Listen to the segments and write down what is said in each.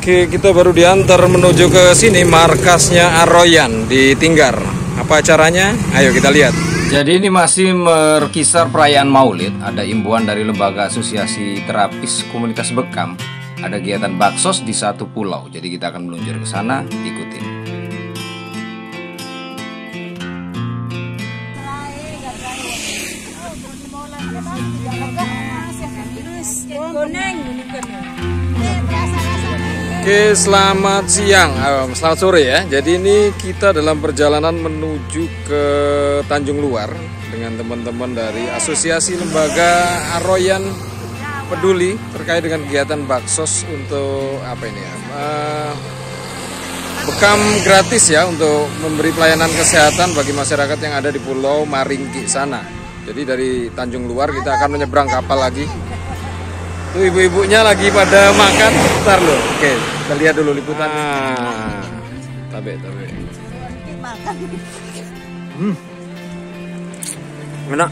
Oke, kita baru diantar menuju ke sini, markasnya Aroyan di Tinggar. Apa acaranya? Ayo kita lihat. Jadi ini masih berkisar perayaan Maulid. Ada imbauan dari Lembaga Asosiasi Terapis Komunitas Bekam. Ada kegiatan baksos di satu pulau. Jadi kita akan meluncur ke sana, ikutin. Oke, selamat siang, selamat sore ya. Jadi ini kita dalam perjalanan menuju ke Tanjung Luar dengan teman-teman dari Asosiasi Lembaga Aroyan Peduli terkait dengan kegiatan baksos untuk apa ini ya? Bekam gratis ya untuk memberi pelayanan kesehatan bagi masyarakat yang ada di Pulau Maringgi sana. Jadi dari Tanjung Luar kita akan menyeberang kapal lagi. Tuh ibu-ibunya lagi pada makan. Bentar loh. Oke, kita lihat dulu liputan. Tabe. Enak.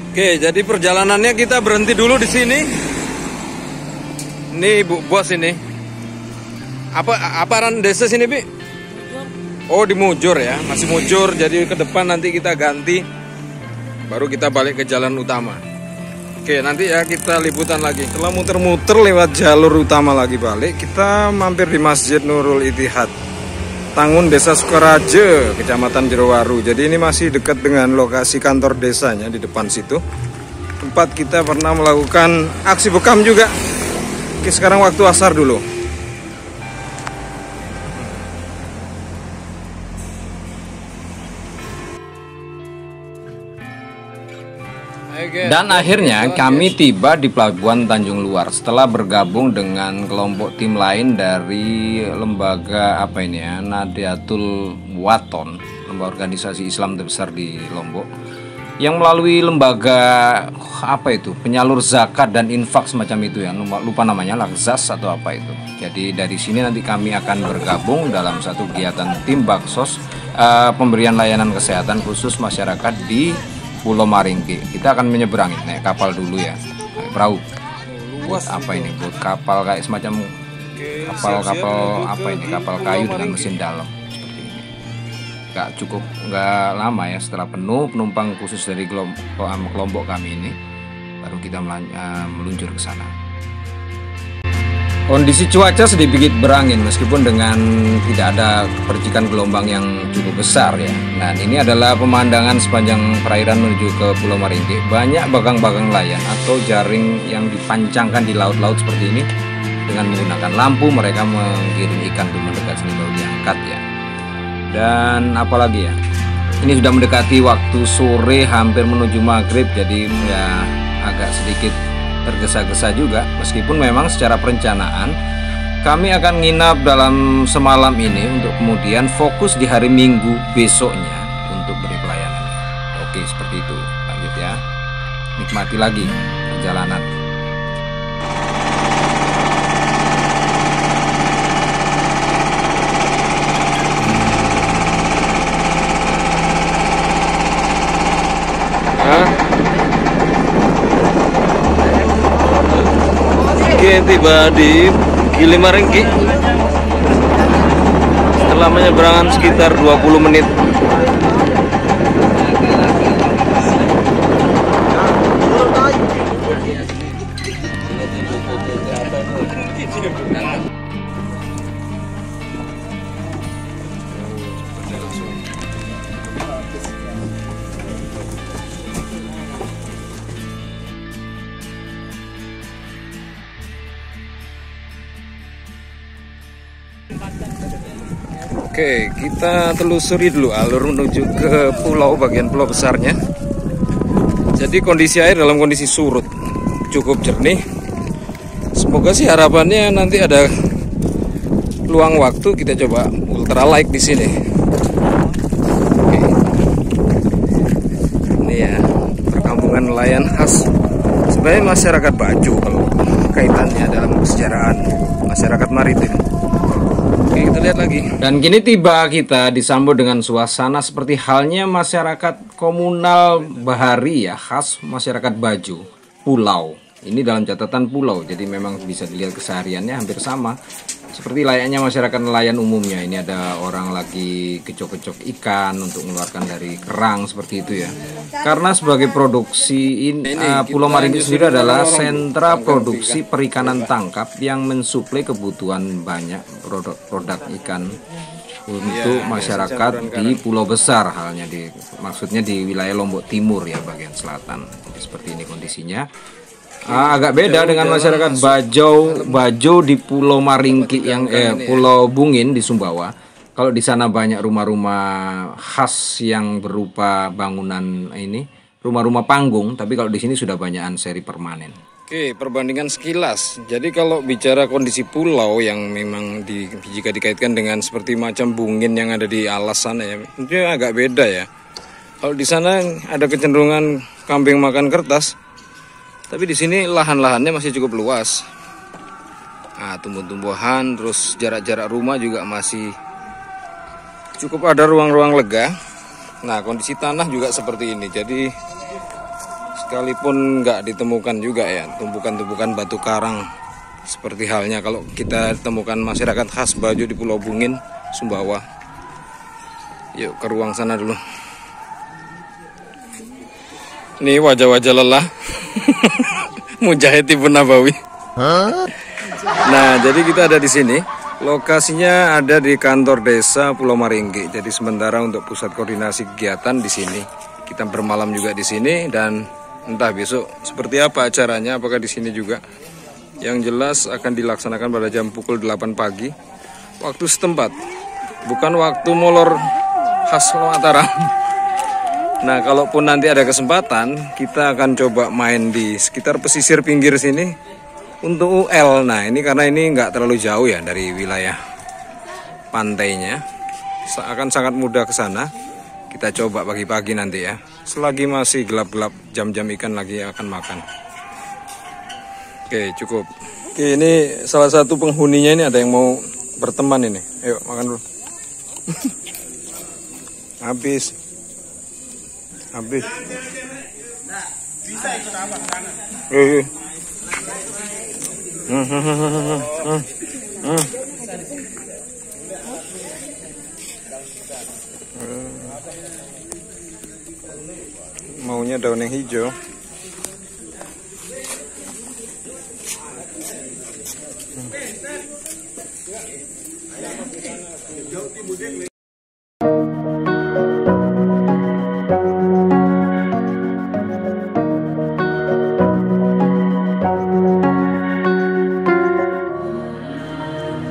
Oke, jadi perjalanannya kita berhenti dulu di sini. Ini Ibu Bos ini. Apa ran desa sini, Bi? Oh, di Mujur ya. Masih Mujur. Jadi ke depan nanti kita ganti. Baru kita balik ke jalan utama. Oke, nanti ya kita liputan lagi. Setelah muter-muter lewat jalur utama lagi balik, kita mampir di Masjid Nurul Ittihad, Tangun, Desa Sukaraja, Kecamatan Jerowaru. Jadi ini masih dekat dengan lokasi kantor desanya di depan situ. Tempat kita pernah melakukan aksi bekam juga. Oke, sekarang waktu asar dulu. Dan akhirnya kami tiba di Pelabuhan Tanjung Luar setelah bergabung dengan kelompok tim lain dari lembaga apa ini ya, Nahdlatul Wathon, lembaga organisasi Islam terbesar di Lombok, yang melalui lembaga apa itu, penyalur zakat dan infak semacam itu ya, lupa namanya, Lakzas atau apa itu. Jadi dari sini nanti kami akan bergabung dalam satu kegiatan tim baksos, pemberian layanan kesehatan khusus masyarakat di Pulau Maringgi. Kita akan menyeberangi naik kapal dulu ya, naik perahu. Buat apa ini? Buat kapal kayak semacam kapal apa ini? Kapal kayu dengan mesin dalam seperti ini. Nggak lama ya. Setelah penuh penumpang khusus dari kelompok kami ini, baru kita meluncur ke sana. Kondisi cuaca sedikit berangin meskipun dengan tidak ada percikan gelombang yang cukup besar ya. Nah, ini adalah pemandangan sepanjang perairan menuju ke Pulau Maringgi. Banyak bagang-bagang nelayan atau jaring yang dipancangkan di laut-laut seperti ini. Dengan menggunakan lampu mereka menggiring ikan untuk mendekat sini baru diangkat ya. Dan apalagi ya, ini sudah mendekati waktu sore hampir menuju maghrib, jadi ya agak sedikit tergesa-gesa juga, meskipun memang secara perencanaan kami akan nginap dalam semalam ini untuk kemudian fokus di hari Minggu besoknya untuk beri pelayanan. Oke, seperti itu. Lanjut ya, nikmati lagi perjalanan. Tiba di Gili Maringgi setelah menyeberangan sekitar 20 menit. Oke, kita telusuri dulu alur menuju ke pulau, bagian pulau besarnya. Jadi kondisi air dalam kondisi surut, cukup jernih. Semoga sih harapannya nanti ada luang waktu kita coba ultralight di sini. Oke. Ini ya, perkampungan nelayan khas. Sebenarnya masyarakat Bajo kalau kaitannya dalam kesejarahan masyarakat maritim. Oke, kita lihat lagi. Dan kini tiba kita disambut dengan suasana seperti halnya masyarakat komunal bahari ya, khas masyarakat Bajo, pulau Ini dalam catatan pulau, jadi memang bisa dilihat kesehariannya hampir sama seperti layaknya masyarakat nelayan umumnya. Ini ada orang lagi kecok-kecok ikan untuk mengeluarkan dari kerang seperti itu ya. Karena sebagai produksi Pulau Maringgi sendiri adalah sentra produksi perikanan tangkap yang mensuplai kebutuhan banyak produk ikan untuk masyarakat di Pulau Besar, maksudnya di wilayah Lombok Timur ya, bagian selatan. Jadi seperti ini kondisinya. Agak beda dengan masyarakat Bajo di Pulau Maringgi Pulau Bungin di Sumbawa. Kalau di sana banyak rumah-rumah khas yang berupa bangunan rumah-rumah panggung, tapi kalau di sini sudah banyakan seri permanen. Oke, perbandingan sekilas. Jadi kalau bicara kondisi pulau yang memang jika dikaitkan dengan seperti macam Bungin yang ada di alas sana ya, itu agak beda ya. Kalau di sana ada kecenderungan kambing makan kertas, tapi di sini lahan-lahannya masih cukup luas. Tumbuh-tumbuhan, terus jarak-jarak rumah juga masih cukup ada ruang-ruang lega. Nah, kondisi tanah juga seperti ini. Jadi sekalipun nggak ditemukan juga ya tumpukan-tumpukan batu karang seperti halnya kalau kita temukan masyarakat khas Bajo di Pulau Bungin, Sumbawa. Yuk ke ruang sana dulu. Ini wajah-wajah lelah. Mujahid Ibn Nabawi. Nah, jadi kita ada di sini. Lokasinya ada di kantor desa Pulau Maringgi. Jadi sementara untuk pusat koordinasi kegiatan di sini. Kita bermalam juga di sini dan entah besok seperti apa acaranya, apakah di sini juga. Yang jelas akan dilaksanakan pada jam pukul 8 pagi waktu setempat. Bukan waktu molor khas Mataram. Nah, kalaupun nanti ada kesempatan, kita akan coba main di sekitar pesisir pinggir sini untuk UL. Nah, ini karena ini nggak terlalu jauh ya dari wilayah pantainya. Akan sangat mudah ke sana. Kita coba pagi-pagi nanti ya. Selagi masih gelap-gelap, jam-jam ikan lagi akan makan. Oke, cukup. Oke, ini salah satu penghuninya ini ada yang mau berteman ini. Ayo, makan dulu. Habis. Bisa ikut apa sana? Maunya daun yang hijau.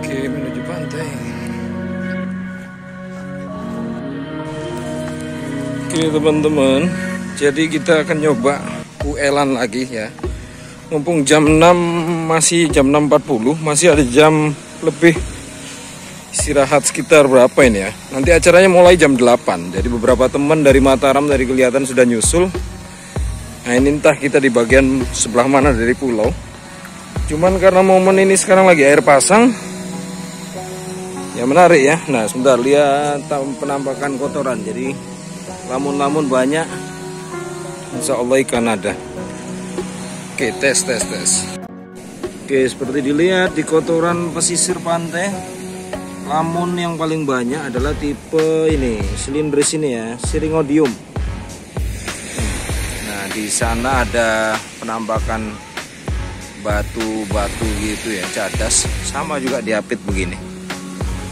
Oke, menuju pantai. Oke teman-teman, jadi kita akan nyoba UL-an lagi ya. Mumpung jam 6 masih jam 6.40, masih ada jam lebih istirahat sekitar berapa ini ya. Nanti acaranya mulai jam 8. Jadi beberapa teman dari Mataram dari kelihatan sudah nyusul. Nah, ini entah kita di bagian sebelah mana dari pulau. Cuman karena momen ini sekarang lagi air pasang, ya menarik ya. Nah, sebentar lihat penampakan kotoran. Jadi lamun-lamun banyak, insya Allah ikan ada. Oke, tes. Oke, seperti dilihat di kotoran pesisir pantai, lamun yang paling banyak adalah tipe ini, silindris ini ya, Syringodium. Nah, di sana ada penampakan batu-batu gitu ya, cadas, sama juga diapit begini.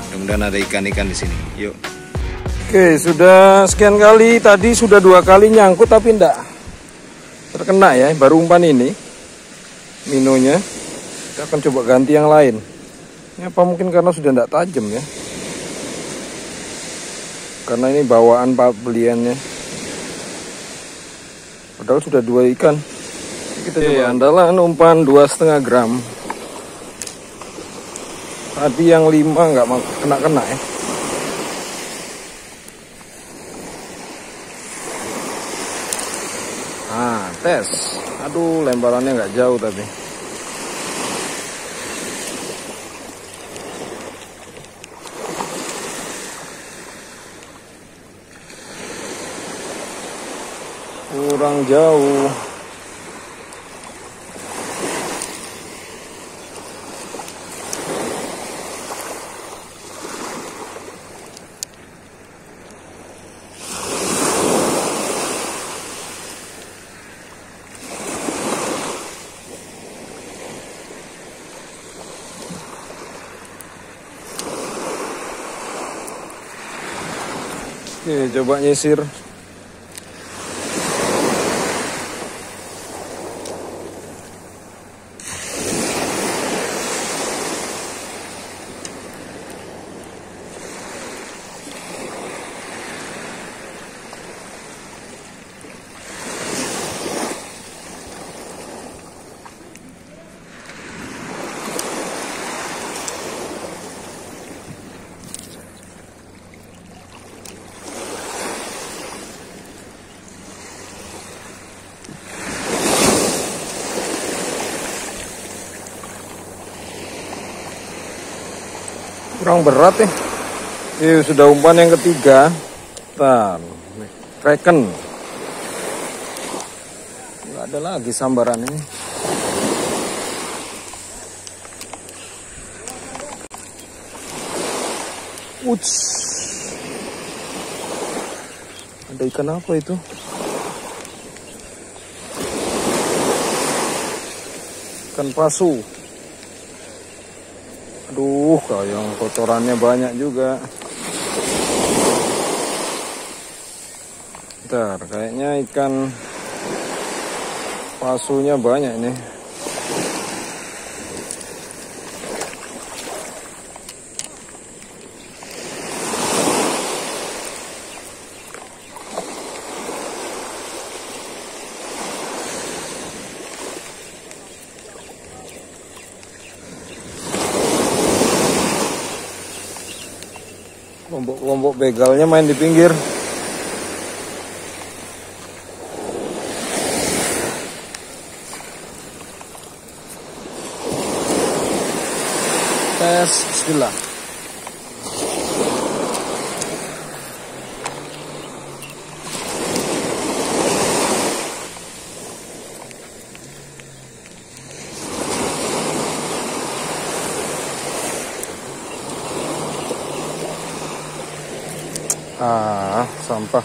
Mudah-mudahan ada ikan-ikan di sini. Yuk. Oke, sudah sekian kali, tadi sudah 2 kali nyangkut tapi enggak terkena ya, baru umpan ini minonya. Kita akan coba ganti yang lain. Ini apa mungkin karena sudah enggak tajam ya, karena ini bawaan pembeliannya, padahal sudah 2 ikan. Kita coba andalan umpan 2,5 gram. Tadi yang 5 nggak kena ya. Tes. Aduh, lemparannya nggak jauh tapi. Kurang jauh. Oke, coba nyisir. Kurang berat ya. Ini sudah umpan yang ketiga. Kraken. Nggak ada lagi sambaran ini. Uts. Ada ikan apa itu? Ikan pasu. Aduh, yang kotorannya banyak juga. Bentar, kayaknya ikan pasunya banyak ini. Kelompok begalnya main di pinggir. Tes, bismillah. Sampah.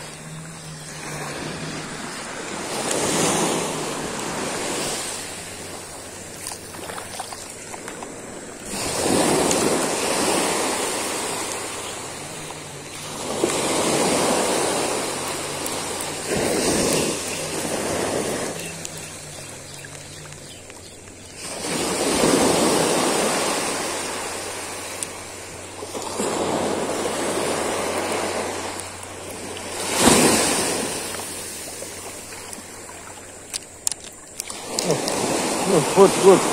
Good.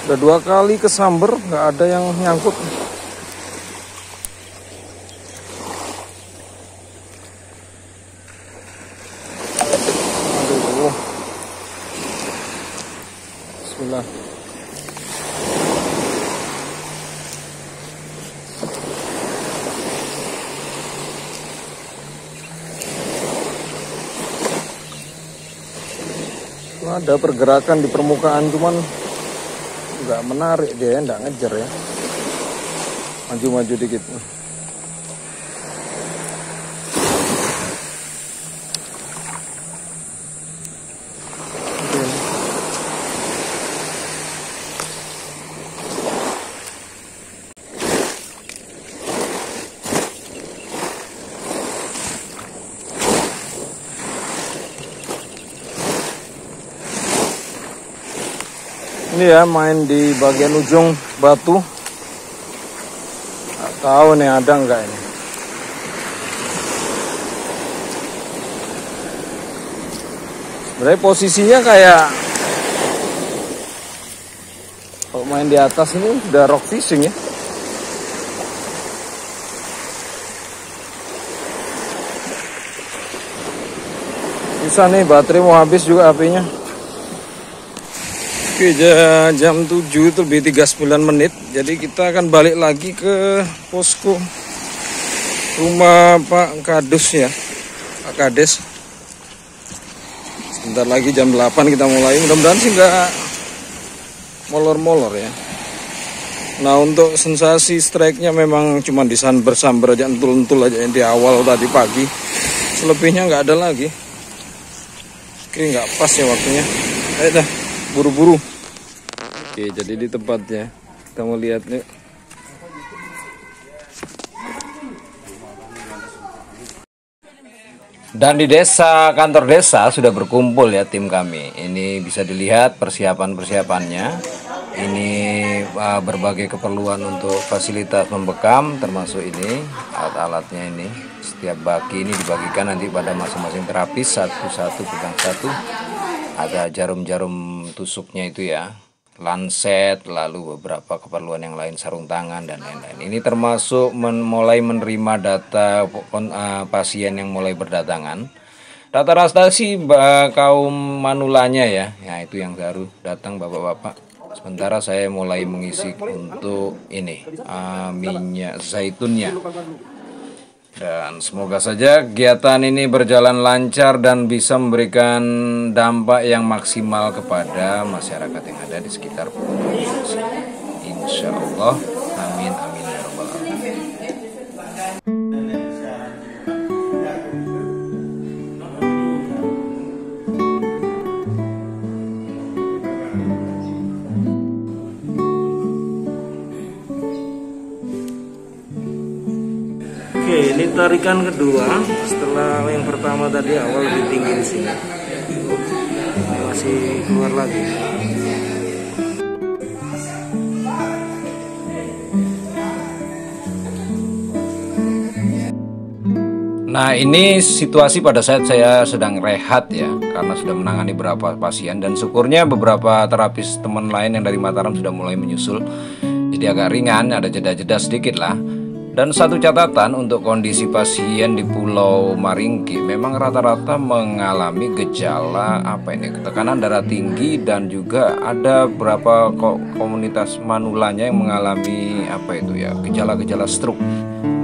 Udah 2 kali kesamber, nggak ada yang nyangkut. Aduh. Bismillah. Ada pergerakan di permukaan, cuman nggak menarik dia, nggak ngejar ya. Maju dikit. Ini ya, main di bagian ujung batu. Nggak tahu nih ada nggak ini. Sebenarnya posisinya kayak kalau main di atas ini udah rock fishing ya. Bisa nih, baterai mau habis juga HP-nya. Oke, jam 7 lebih 39 menit. Jadi kita akan balik lagi ke posko rumah Pak Kadus ya, Pak Kades. Sebentar lagi jam 8 kita mulai. Mudah-mudahan sih nggak molor-molor ya. Nah, untuk sensasi strike-nya memang cuma disamber-samber aja, entul-entul aja yang di awal tadi pagi. Selebihnya nggak ada lagi. Oke, nggak pas ya waktunya. Ayo dah, buru-buru. Oke, jadi di tempatnya kita mau lihat nih. Dan di desa, kantor desa sudah berkumpul ya tim kami. Ini bisa dilihat persiapan-persiapannya. Ini berbagai keperluan untuk fasilitas membekam, termasuk ini alat-alatnya ini. Setiap baki ini dibagikan nanti pada masing-masing terapis, satu-satu pegang satu. Ada jarum-jarum tusuknya itu ya, lancet, lalu beberapa keperluan yang lain, sarung tangan dan lain-lain. Ini termasuk mulai menerima data pasien yang mulai berdatangan. Rata-rata sih kaum manulanya ya, itu yang baru datang bapak-bapak. Sementara saya mulai mengisi untuk ini minyak zaitunnya. Dan semoga saja kegiatan ini berjalan lancar dan bisa memberikan dampak yang maksimal kepada masyarakat yang ada di sekitar Pulau Indonesia. Insya Allah, amin amin ya rabbal alamin. Oke, ini tarikan kedua setelah yang pertama tadi awal lebih tinggi di sini. Masih keluar lagi. Nah, ini situasi pada saat saya sedang rehat ya, karena sudah menangani beberapa pasien dan syukurnya beberapa terapis teman lain yang dari Mataram sudah mulai menyusul. Jadi agak ringan, ada jeda-jeda sedikit lah. Dan satu catatan untuk kondisi pasien di Pulau Maringgi, memang rata-rata mengalami gejala tekanan darah tinggi dan juga ada beberapa komunitas manulanya yang mengalami gejala-gejala stroke.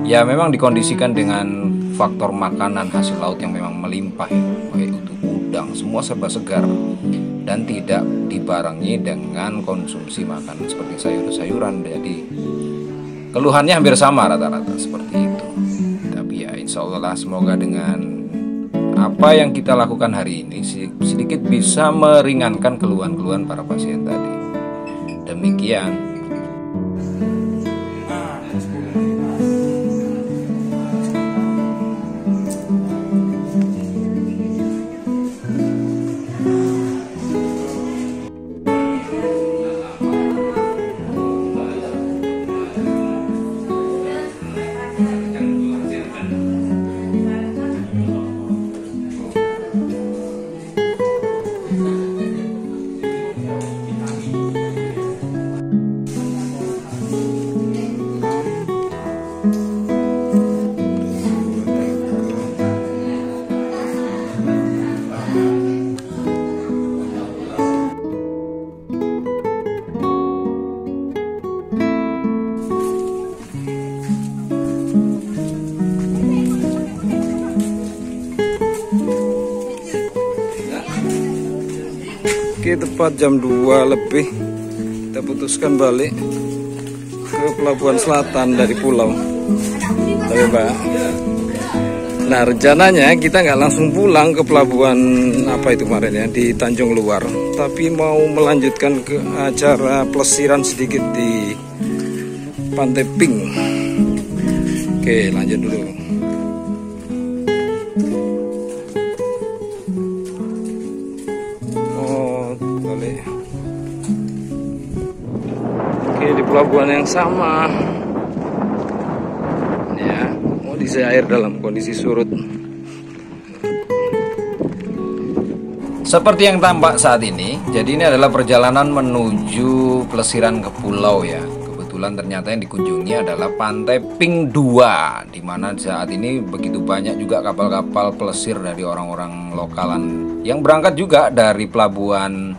Ya memang dikondisikan dengan faktor makanan hasil laut yang memang melimpah ya, baik itu udang, semua serba segar dan tidak dibarengi dengan konsumsi makanan seperti sayur-sayuran. Jadi keluhannya hampir sama rata-rata seperti itu. Tapi ya insya Allah lah, semoga dengan apa yang kita lakukan hari ini sedikit bisa meringankan keluhan-keluhan para pasien tadi. Demikian. Oke, tepat jam 2 lebih kita putuskan balik ke pelabuhan selatan dari pulau. Tapi Pak, nah rencananya kita nggak langsung pulang ke pelabuhan kemarin ya di Tanjung Luar, tapi mau melanjutkan ke acara pelesiran sedikit di Pantai Pink. Oke, lanjut dulu. Di pelabuhan yang sama ya, mau diisi air dalam kondisi surut. Seperti yang tampak saat ini, jadi ini adalah perjalanan menuju pelesiran ke pulau ya. Kebetulan ternyata yang dikunjungi adalah Pantai Pink 2, di mana saat ini begitu banyak juga kapal-kapal pelesir dari orang-orang lokalan yang berangkat juga dari pelabuhan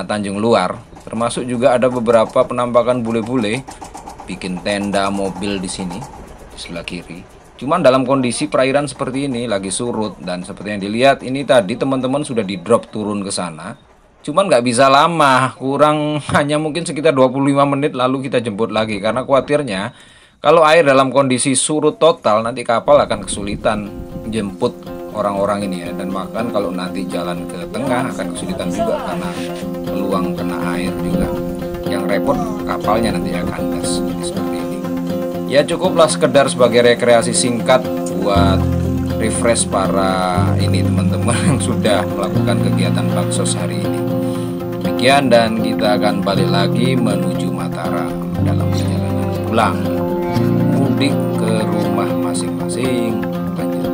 Tanjung Luar. Termasuk juga ada beberapa penampakan bule-bule bikin tenda mobil di sini di sebelah kiri. Cuman dalam kondisi perairan seperti ini lagi surut, dan seperti yang dilihat ini tadi teman-teman sudah di drop turun ke sana. Cuman nggak bisa lama, kurang hanya mungkin sekitar 25 menit lalu kita jemput lagi, karena khawatirnya kalau air dalam kondisi surut total nanti kapal akan kesulitan jemput orang-orang ini ya, dan bahkan kalau nanti jalan ke tengah akan kesulitan juga karena peluang kena air juga. Yang repot kapalnya nanti akan kandas. Jadi seperti ini. Ya cukuplah sekedar sebagai rekreasi singkat buat refresh para ini teman-teman yang sudah melakukan kegiatan baksos hari ini. Demikian, dan kita akan balik lagi menuju Mataram dalam perjalanan pulang mudik ke rumah masing-masing. Lanjut.